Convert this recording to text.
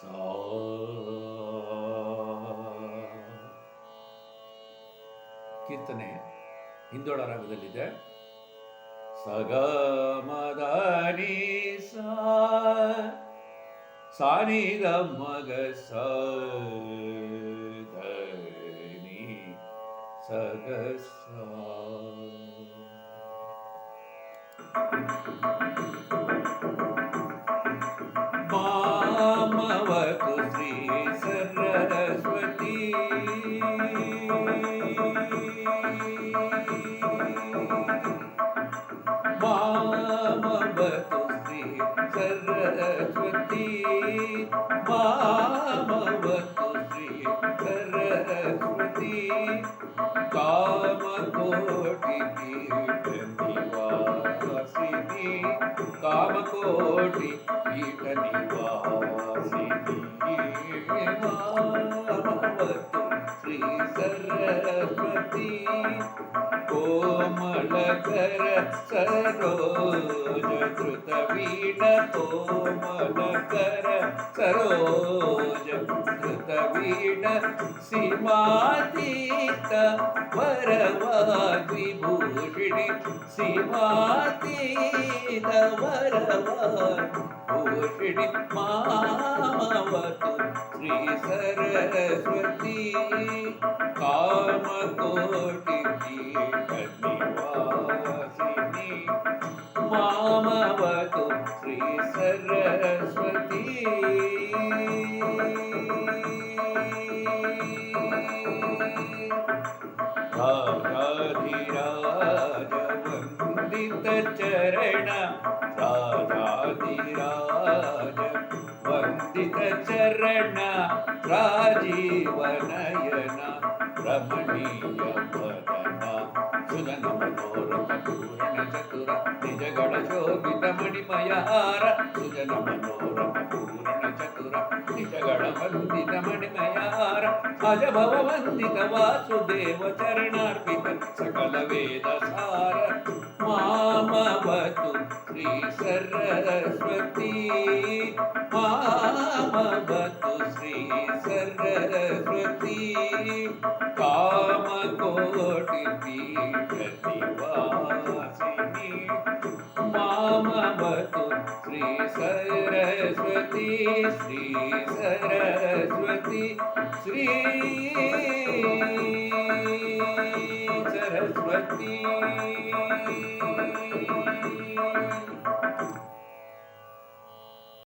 ಸಾ ಕೀರ್ತನೆ ಹಿಂದೋಳ ರಾಗದಲ್ಲಿದೆ. ಸಗ ಮದನಿ ಸಾನಿ ಗ ಮಗ ಧನಿ ಸಗ ಮಾಮವತು ಶ್ರೀ ಸರಸ್ವತಿ ಮಾಮವತು ಶ್ರೀ ಸರಸ್ವತಿ ಮಾಮವತು ಶ್ರೀ ಸರಸ್ವತಿ ಕಾಮಕೋಟಿ ಪೀಠ ನಿವಾಸಿನಿ ಕಾಮಕೋಟಿ ಪೀಠ ನಿವಾಸಿನಿ ಮಾಮವತು ಶ್ರೀ ಸರಸ್ವತಿ ಕೋಮಲಕರ ಸರೋಜ ಧೃತ ವೀಣ ಕೋಮಲಕರ ಸರೋಜ ಧೃತ ವೀಣ ಸೀಮಾತೀತ ವರವಾಗ್ವಿಭೂಷಿಣಿ ಸೀಮಾತೀತ ವರವಾಗ್ವಿಭೂಷಿಣಿ ಮಾಮವತು ಶ್ರೀ ಸರಸ್ವತಿ ಕಾಮಕೋಟಿ ಪೀಠ ನಿವಾಸಿನಿ ಮಾಮವತು ಶ್ರೀ ಸರಸ್ವತಿ ರಾಜಾಧಿರಾಜ ವಂದಿತ ಚರಣ ರಾಜಾಧಿರಾಜ ವಂದಿತ ಚರಣ ರಾಜೀವನಯನ ರಮಣೀಯ ವದನ ಸುಧನ ಮನೋರಥ ಪೂರ್ಣ ಚತುರ ನಿಜಗಳ ಶೋಭಿತ ಮಣಿಮಯಹಾರ ಸುಜನ ಮನೋರಥ ಪೂರ್ಣ ಚತುರ ನಿಜಗಳ ವಂದಿತ ಮಣಿಮಯಹಾರ ಅಜಭವ ವಂದಿತ ವಾಸುದೇವ ಚರಣಾರ್ಪಿತ ಸಕಲ ವೇದ ಸಾರ ಮಾಮವತು ಶ್ರೀ ಸರಸ್ವತಿ ಮಾಮವತು ಶ್ರೀ ಸರಸ್ವತಿ ಕಾಮಕೋಟಿ ಪೀಠ ನಿವಾಸಿನಿ ಮಾಮವತು ಶ್ರೀ ಸರಸ್ವತಿ ಶ್ರೀ ಸರಸ್ವತಿ ಶ್ರೀ ಸರಸ್ವತಿ